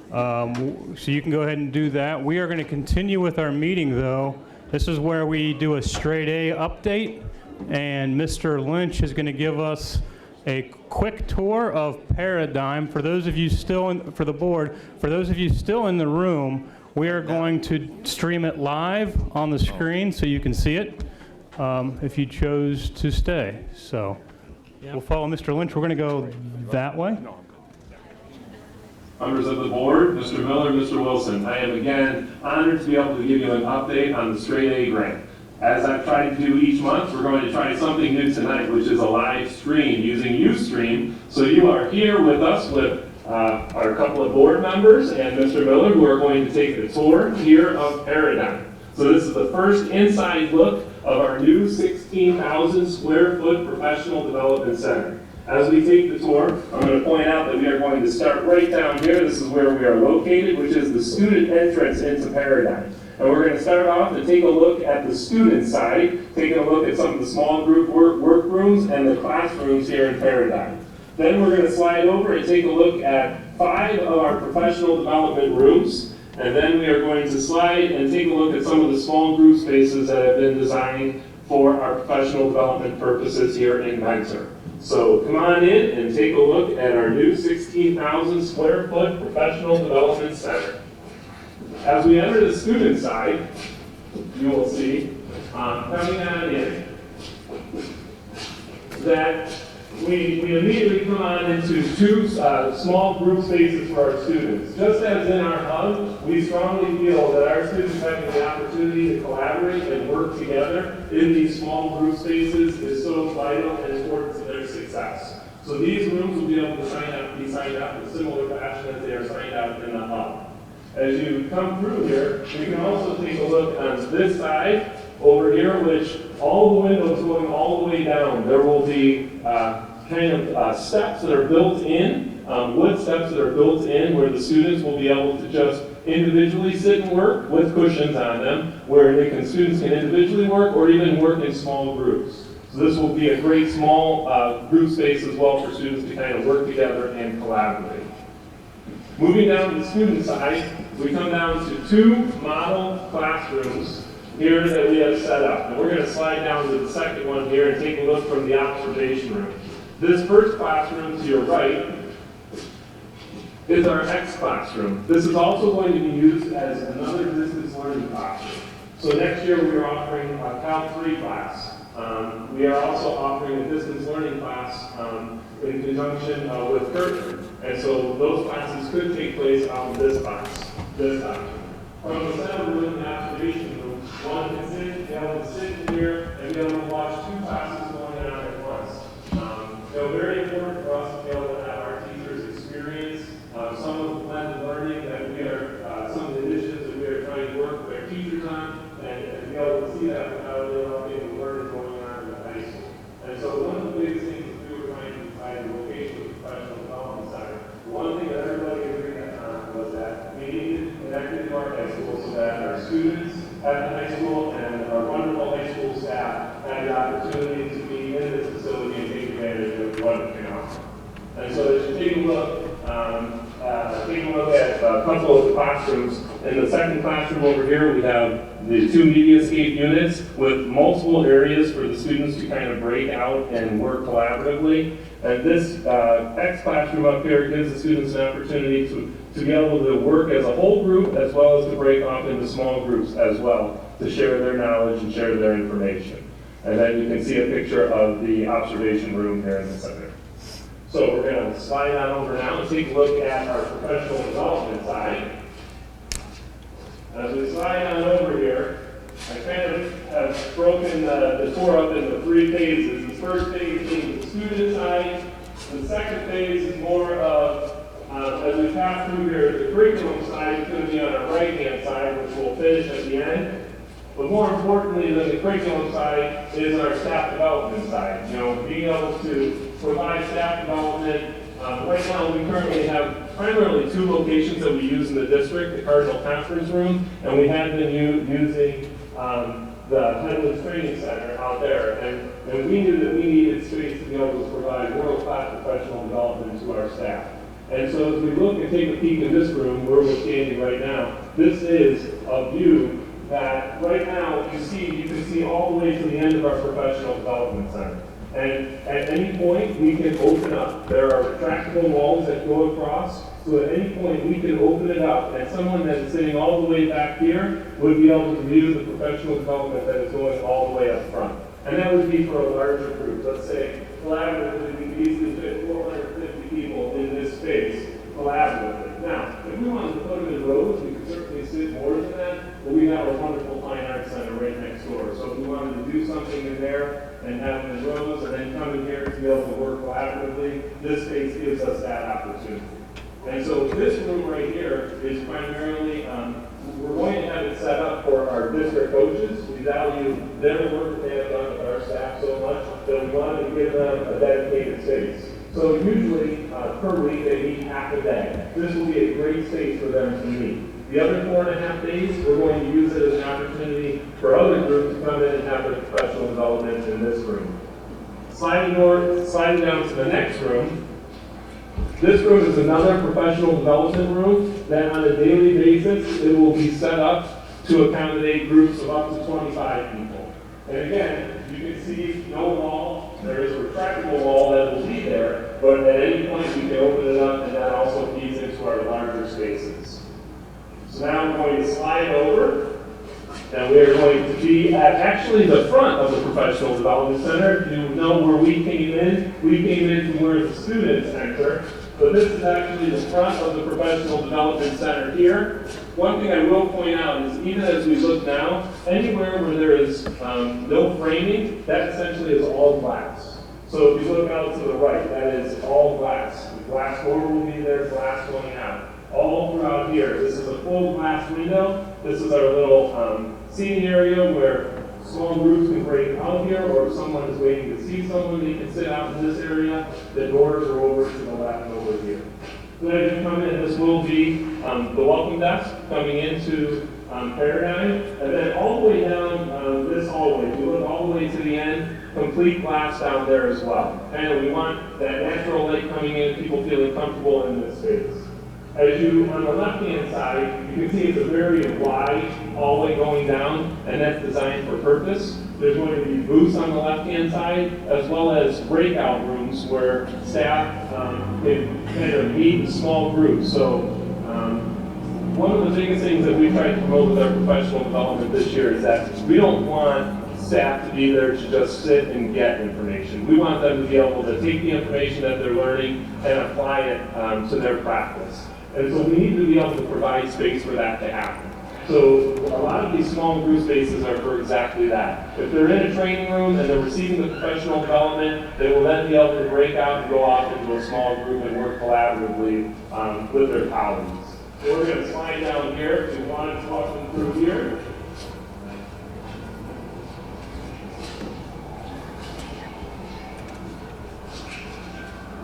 so you can go ahead and do that. We are going to continue with our meeting, though. This is where we do a straight A update, and Mr. Lynch is going to give us a quick tour of Paradigm. For those of you still in, for the board, for those of you still in the room, we are going to stream it live on the screen so you can see it if you chose to stay. So we'll follow Mr. Lynch. We're going to go that way. Members of the board, Mr. Miller, Mr. Wilson, I am again honored to be able to give you an update on the Straight A grant. As I've tried to do each month, we're going to try something new tonight, which is a live stream using Ustream. So you are here with us with our couple of board members and Mr. Miller, who are going to take the tour here of Paradigm. So this is the first inside look of our new 16,000 square foot professional development center. As we take the tour, I'm going to point out that we are going to start right down here. This is where we are located, which is the student entrance into Paradigm. And we're going to start off and take a look at the student side, taking a look at some of the small group workrooms and the classrooms here in Paradigm. Then we're going to slide over and take a look at 5 of our professional development rooms. And then we are going to slide and take a look at some of the small group spaces that have been designed for our professional development purposes here in Mentor. So come on in and take a look at our new 16,000 square foot professional development center. As we enter the student side, you will see coming on in that we immediately come on into 2 small group spaces for our students. Just as in our hub, we strongly feel that our students having the opportunity to collaborate and work together in these small group spaces is so vital and important to their success. So these rooms will be able to be signed up in similar fashion as they are signed up in the hub. As you come through here, you can also take a look on this side over here, which all the windows going all the way down, there will be steps that are built in, wood steps that are built in where the students will be able to just individually sit and work with cushions on them, where students can individually work or even work in small groups. So this will be a great small group space as well for students to kind of work together and collaborate. Moving down to the student side, we come down to 2 model classrooms here that we have set up. And we're going to slide down to the second one here and take a look from the observation room. This first classroom to your right is our X classroom. This is also going to be used as another distance learning classroom. So next year we are offering a Cal 3 class. We are also offering a distance learning class in conjunction with Curtin. And so those classes could take place out of this class, this option. From the center room, the observation room, one can sit, be able to sit here and be able to watch 2 classes going on at once. Very important for us to be able to have our teachers experience some of the blended learning that we are, some of the initiatives that we are trying to work with our teachers on, and be able to see that without interrupting the learning going on in the high school. And so one of the biggest things that we were trying to decide the location of the professional development center, one thing that everybody agreed on was that we needed to connect to our high school so that our students at the high school and our wonderful high school staff had the opportunity to be in this facility and take advantage of what it can offer. And so as you take a look at a couple of the classrooms. In the second classroom over here, we have the 2 MediaScape units with multiple areas for the students to kind of break out and work collaboratively. And this X classroom up here gives the students an opportunity to be able to work as a whole group as well as to break off into small groups as well to share their knowledge and share their information. And then you can see a picture of the observation room here in the center. So we're going to slide on over now and take a look at our professional development side. As we slide on over here, I kind of have broken the tour up into 3 phases. The first phase being the student side. The second phase is more of, as we pass through here, the curriculum side is going to be on our right-hand side, which we'll finish at the end. But more importantly than the curriculum side is our staff development side. Being able to provide staff development. Right now, we currently have primarily 2 locations that we use in the district, the Cardinal Conference Room, and we have been using the Headlands Training Center out there. And we knew that we needed space to be able to provide world-class professional development to our staff. And so as we look and take a peek in this room, where we're standing right now, this is a view that right now you can see all the way to the end of our professional development center. And at any point, we can open up. There are retractable walls that go across, so at any point, we can open it up, and someone that is sitting all the way back here would be able to view the professional development that is going all the way up front. And that would be for a larger group. Let's say, collaboratively, we could easily fit 450 people in this space collaboratively. Now, if we wanted to put them in rows, we could certainly sit more than that, but we have a wonderful fine arts center right next door. So if we wanted to do something in there, and have them in rows, and then come in here to be able to work collaboratively, this space gives us that opportunity. And so this room right here is primarily, we're going to have it set up for our district coaches. We value their work that they have done with our staff so much that we wanted to give them a dedicated space. So usually, per week, they meet half a day. This will be a great space for them to meet. The other 4.5 days, we're going to use it as an opportunity for other groups to come in and have their professional development in this room. Sliding down to the next room. This room is another professional development room that on a daily basis, it will be set up to accommodate groups of up to 25 people. And again, you can see no wall. There is a retractable wall that will be there, but at any point we can open it up, and that also feeds into our larger spaces. So now I'm going to slide over, and we are going to be at actually the front of the Professional Development Center. If you know where we came in from where the students enter. But this is actually the front of the Professional Development Center here. One thing I will point out is even as we look now, anywhere where there is no framing, that essentially is all glass. So if you look out to the right, that is all glass. The glass door will be there, glass going out. All throughout here. This is a full glass window. This is our little seating area where small groups can break out here, or if someone is waiting to see someone, they can sit out in this area. The doors are over to the left over here. Then as you come in, this will be the welcome desk coming into Paradigm. And then all the way down this hallway, if you look all the way to the end, complete glass down there as well. And we want that natural light coming in, people feeling comfortable in this space. As you, on the left-hand side, you can see it's a very wide hallway going down, and that's designed for purpose. There's going to be booths on the left-hand side, as well as breakout rooms where staff can kind of meet in small groups. So one of the biggest things that we try to promote with our professional development this year is that we don't want staff to be there to just sit and get information. We want them to be able to take the information that they're learning and apply it to their practice. And so we need to be able to provide space for that to happen. So a lot of these small group spaces are for exactly that. If they're in a training room and they're receiving the professional development, they will then be able to break out and go off into a small group and work collaboratively with their colleagues. So we're going to slide down here if you want to walk them through here.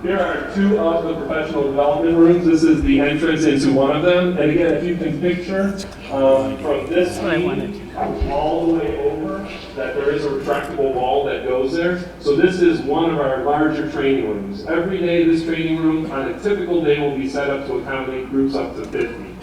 Here are two of the professional development rooms. This is the entrance into one of them. And again, if you can picture from this screen all the way over that there is a retractable wall that goes there. So this is one of our larger training rooms. Every day this training room on a typical day will be set up to accommodate groups up to 50.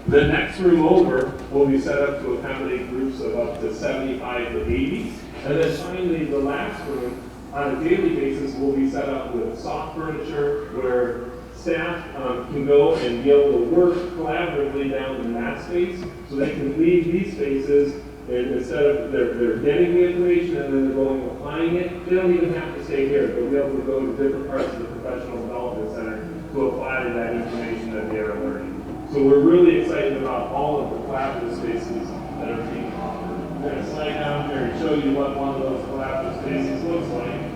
The next room over will be set up to accommodate groups of up to 75 to 80. And then finally the last room on a daily basis will be set up with soft furniture where staff can go and be able to work collaboratively down in that space so they can leave these spaces and instead of they're getting the information and then they're going and applying it, they don't even have to stay here. They'll be able to go to different parts of the professional development center to apply that information that they are learning. So we're really excited about all of the collaborative spaces that are being offered. I'm going to slide down here and show you what one of those collaborative spaces looks like.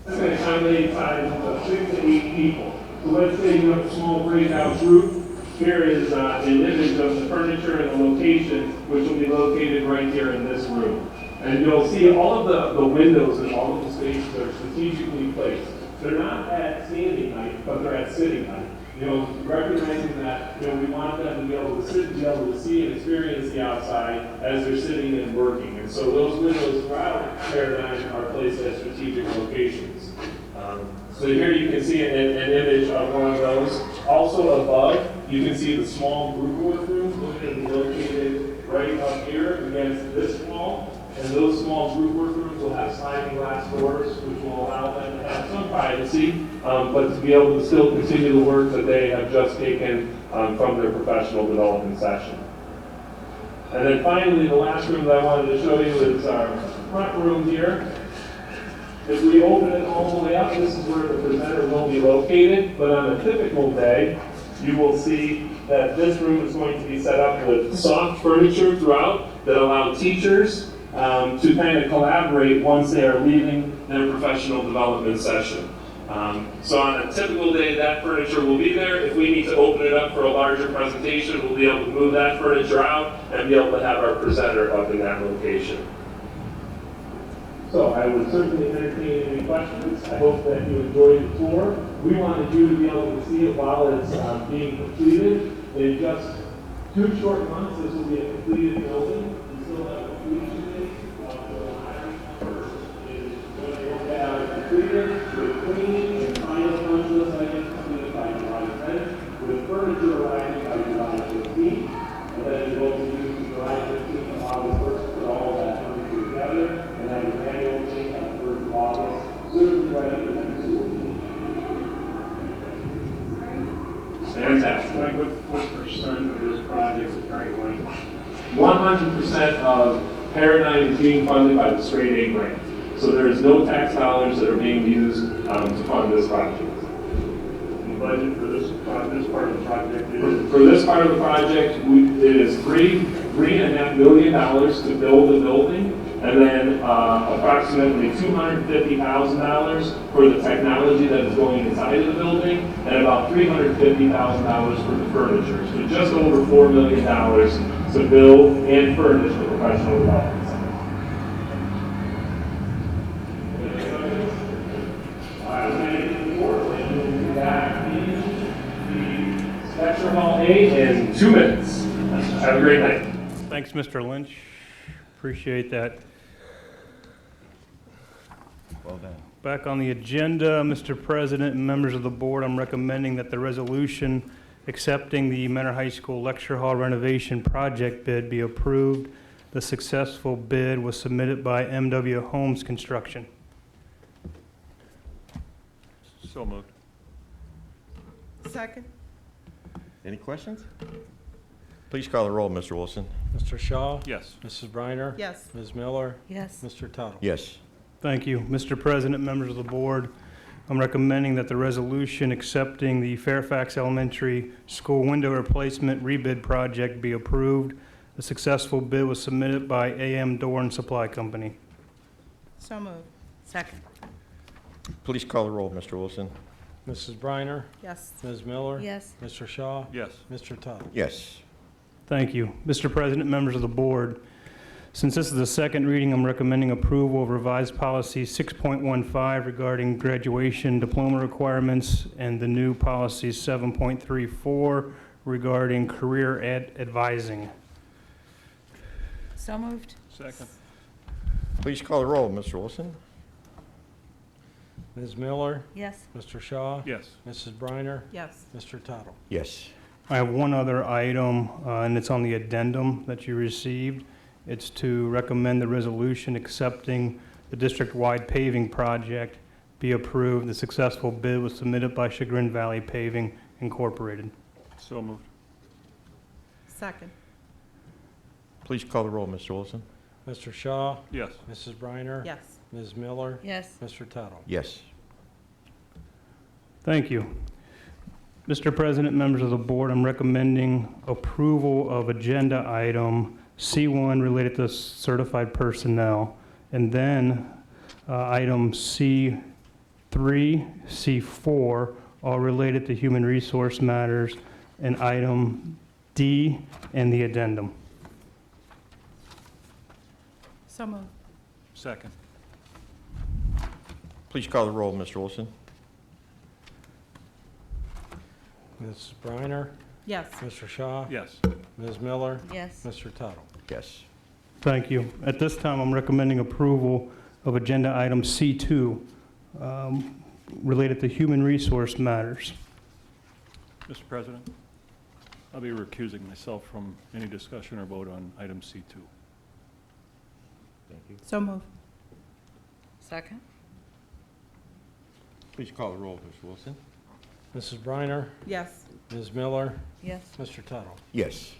It's going to accommodate sizes of 6 to 8 people. So let's say you have a small breakout group. Here is an image of the furniture and the location, which will be located right here in this room. And you'll see all of the windows in all of the spaces are strategically placed. They're not at standing height, but they're at sitting height. You know, recognizing that, you know, we want them to be able to sit and be able to see and experience the outside as they're sitting and working. And so those windows throughout Paradigm are placed at strategic locations. So here you can see an image of one of those. Also above, you can see the small group workrooms located right up here against this wall. And those small group workrooms will have sliding glass doors, which will allow them to have some privacy, but to be able to still continue the work that they have just taken from their professional development session. And then finally, the last room that I wanted to show you is our front room here. If we open it all the way up, this is where the presenter will be located, but on a typical day, you will see that this room is going to be set up with soft furniture throughout that allow teachers to kind of collaborate once they are leaving their professional development session. So on a typical day, that furniture will be there. If we need to open it up for a larger presentation, we'll be able to move that furniture out and be able to have our presenter up in that location. So I would certainly entertain any questions. I hope that you enjoyed the tour. We wanted you to be able to see it while it's being completed. In just 2 short months, this will be a completed building. We still have a completion date. When they are completed, with cleaning and final punch list items completed by July 10th, with furniture arriving by July 15th, and then it will be used July 15th to August 1st to put all of that furniture together, and then the grand opening on the 1st of August, certainly right after the next school year. Fantastic. What percent of this project is currently 100% of Paradigm is being funded by the straight A grant. So there is no tax dollars that are being used to fund this project. the budget for this part of the project is? For this part of the project, it is $3.5 million to build the building, and then approximately $250,000 for the technology that is going inside of the building, and about $350,000 for the furniture. So just over $4 million to build and furnish the professional development center. Lecture Hall A in 2 minutes. Have a great night. Thanks, Mr. Lynch. Appreciate that. Well done. Back on the agenda, Mr. President and members of the board, I'm recommending that the resolution accepting the Mentor High School Lecture Hall renovation project bid be approved. The successful bid was submitted by MW Homes Construction. So moved. Second. Any questions? Please call the roll, Mr. Wilson. Mr. Shaw? Yes. Mrs. Briner? Yes. Ms. Miller? Yes. Mr. Tuttle? Yes. Thank you. Mr. President, members of the board, I'm recommending that the resolution accepting the Fairfax Elementary School window replacement rebid project be approved. The successful bid was submitted by AM Door and Supply Company. So moved. Second. Please call the roll, Mr. Wilson. Mrs. Briner? Yes. Ms. Miller? Yes. Mr. Shaw? Yes. Mr. Tuttle? Yes. Thank you. Mr. President, members of the board, since this is the second reading, I'm recommending approval of revised policy 6.15 regarding graduation diploma requirements and the new policy 7.34 regarding career advising. So moved. Second. Please call the roll, Mr. Wilson. Ms. Miller? Yes. Mr. Shaw? Yes. Mrs. Briner? Yes. Mr. Tuttle? Yes. I have one other item, and it's on the addendum that you received. It's to recommend the resolution accepting the district-wide paving project be approved. The successful bid was submitted by Chagrin Valley Paving Incorporated. So moved. Second. Please call the roll, Mr. Wilson. Mr. Shaw? Yes. Mrs. Briner? Yes. Ms. Miller? Yes. Mr. Tuttle? Yes. Thank you. Mr. President, members of the board, I'm recommending approval of agenda item C1 related to certified personnel, and then item C3, C4, all related to human resource matters, and item D and the addendum. So moved. Second. Please call the roll, Mr. Wilson. Mrs. Briner? Yes. Mr. Shaw? Yes. Ms. Miller? Yes. Mr. Tuttle? Yes. Thank you. At this time, I'm recommending approval of agenda item C2 related to human resource matters. Mr. President, I'll be recusing myself from any discussion or vote on item C2. Thank you. So moved. Second. Please call the roll, Mr. Wilson. Mrs. Briner? Yes. Ms. Miller? Yes. Mr. Tuttle? Yes.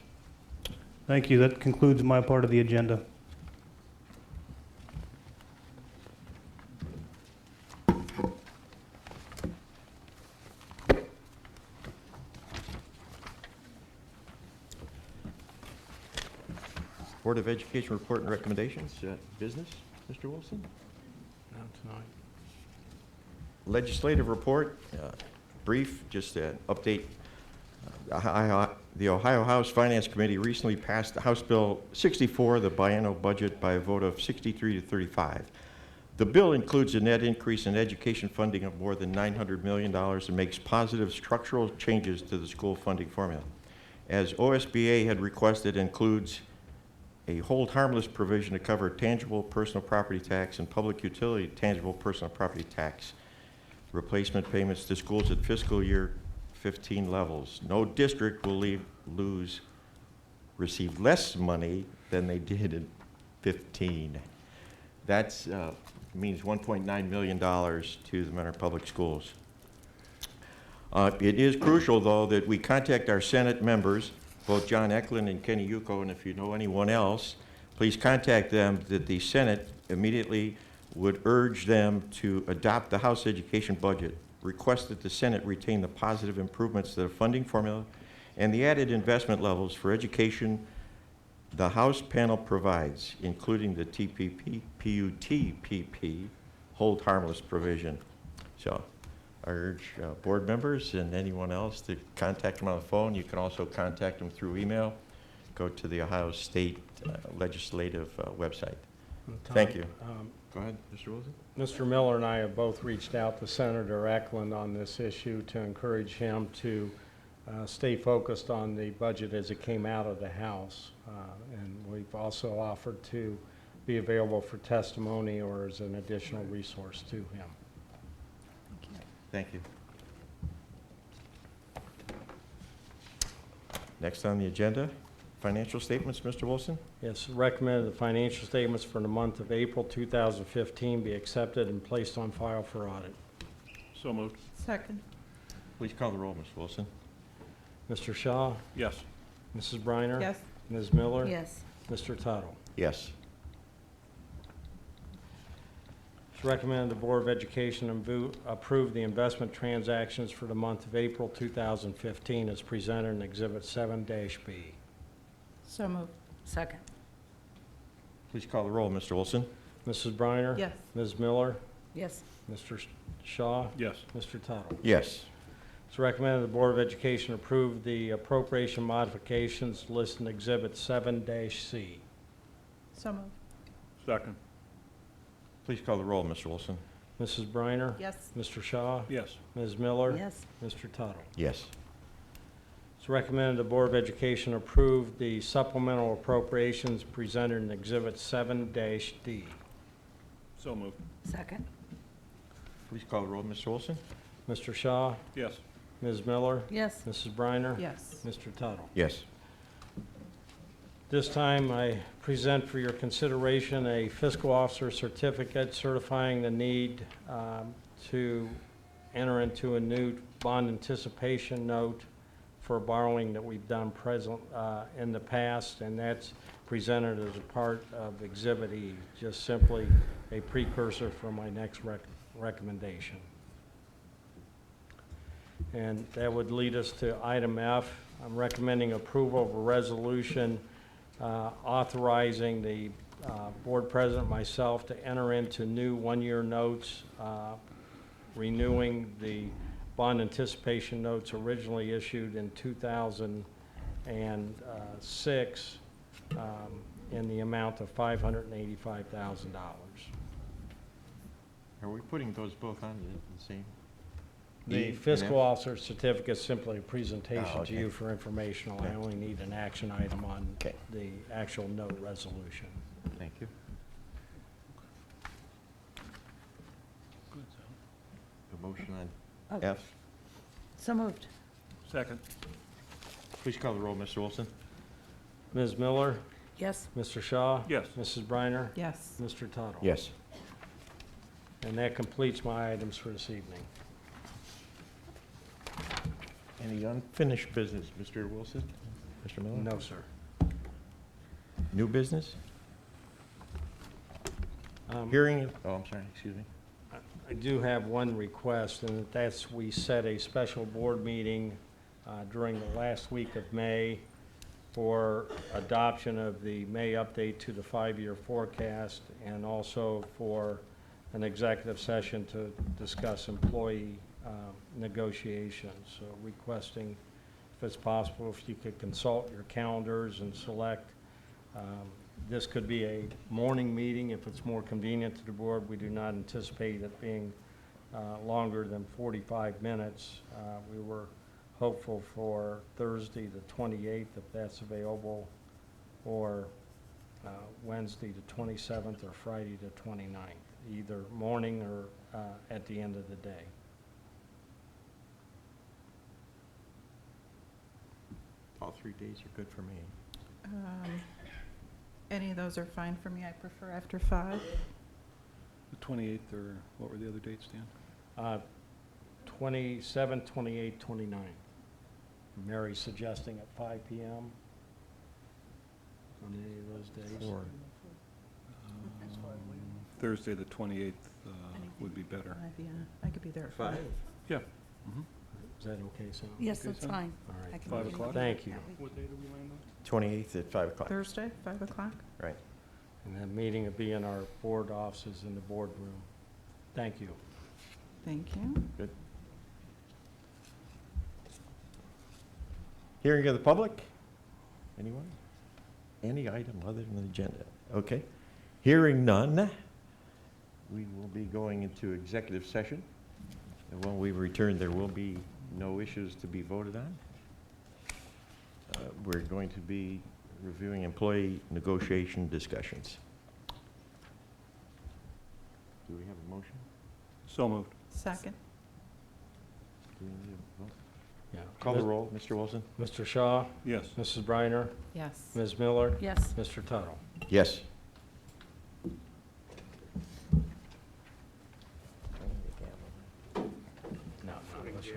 Thank you. That concludes my part of the agenda. Board of Education report and recommendations. Business, Mr. Wilson. Not tonight. Legislative report, brief, just an update. The Ohio House Finance Committee recently passed House Bill 64, the biennial budget, by a vote of 63 to 35. The bill includes a net increase in education funding of more than $900 million and makes positive structural changes to the school funding formula. As OSBA had requested, includes a hold harmless provision to cover tangible personal property tax and public utility tangible personal property tax replacement payments to schools at fiscal year 15 levels. No district will receive less money than they did in 15. That's means $1.9 million to the Mentor Public Schools. It is crucial, though, that we contact our Senate members, both John Eklund and Kenny Yuko, and if you know anyone else, please contact them, that the Senate immediately would urge them to adopt the House education budget, request that the Senate retain the positive improvements to the funding formula and the added investment levels for education the House panel provides, including the PUTPP hold harmless provision. So I urge board members and anyone else to contact them on the phone. You can also contact them through email. Go to the Ohio State Legislative website. Thank you. Go ahead, Mr. Wilson. Mr. Miller and I have both reached out to Senator Eklund on this issue to encourage him to stay focused on the budget as it came out of the House. And we've also offered to be available for testimony or as an additional resource to him. Thank you. Next on the agenda, financial statements, Mr. Wilson. Yes, recommended the financial statements for the month of April 2015 be accepted and placed on file for audit. So moved. Second. Please call the roll, Mr. Wilson. Mr. Shaw? Yes. Mrs. Briner? Yes. Ms. Miller? Yes. Mr. Tuttle? Yes. It's recommended the Board of Education approve the investment transactions for the month of April 2015 as presented in Exhibit 7-B. So moved. Second. Please call the roll, Mr. Wilson. Mrs. Briner? Yes. Ms. Miller? Yes. Mr. Shaw? Yes. Mr. Tuttle? Yes. It's recommended the Board of Education approve the appropriation modifications listed in Exhibit 7-C. So moved. Second. Please call the roll, Mr. Wilson. Mrs. Briner? Yes. Mr. Shaw? Yes. Ms. Miller? Yes. Mr. Tuttle? Yes. It's recommended the Board of Education approve the supplemental appropriations presented in Exhibit 7-D. So moved. Second. Please call the roll, Mr. Wilson. Mr. Shaw? Yes. Ms. Miller? Yes. Mrs. Briner? Yes. Mr. Tuttle? Yes. This time, I present for your consideration a fiscal officer certificate certifying the need to enter into a new bond anticipation note for borrowing that we've done in the past, and that's presented as a part of Exhibit E, just simply a precursor for my next recommendation. And that would lead us to item F. I'm recommending approval of a resolution authorizing the board president, myself, to enter into new one-year notes, renewing the bond anticipation notes originally issued in 2006 in the amount of $585,000. Are we putting those both on the same? The E and fiscal F? officer certificate is simply a presentation Oh, to okay. you for informational. I Yeah. only need an action item on Okay. the actual note resolution. Thank you. A motion on Oh. F. So moved. Second. Please call the roll, Mr. Wilson. Ms. Miller? Yes. Mr. Shaw? Yes. Mrs. Briner? Yes. Mr. Tuttle? Yes. And that completes my items for this evening. Any unfinished business, Mr. Wilson? Mr. Miller? No, sir. New business? Hearing, oh, I'm sorry, excuse me. I do have one request, and that's we set a special board meeting during the last week of May for adoption of the May update to the five-year forecast, and also for an executive session to discuss employee negotiations. So requesting, if it's possible, if you could consult your calendars and select. This could be a morning meeting if it's more convenient to the board. We do not anticipate it being longer than 45 minutes. We were hopeful for Thursday the 28th, if that's available, or Wednesday the 27th or Friday the 29th, either morning or at the end of the day. All 3 days are good for me. Any of those are fine for me. I prefer after 5. The 28th, or what were the other dates, Dan? 27, 28, 29. Mary's suggesting at 5 p.m. on any of those days. Or Thursday, the 28th would be better. I could be there at 5. Yeah. Is that okay, Sam? Yes, Okay, that's so- fine. All right. I can 5 do o'clock? Thank you. that week. What day do we land on? 28th at 5 o'clock. Thursday, 5 o'clock? Right. And that meeting will be in our board offices in the boardroom. Thank you. Thank you. Good. Hearing of the public? Anyone? Any item other than the agenda? Okay. Hearing none, we will be going into executive session. And when we return, there will be no issues to be voted on. We're going to be reviewing employee negotiation discussions. Do we have a motion? So moved. Second. Do we need a vote? Yeah. Call the roll, Mr. Wilson? Mr. Shaw, Yes. Mrs. Briner, Yes. Ms. Miller, Yes. Mr. Tuttle. Yes. No, no, let's-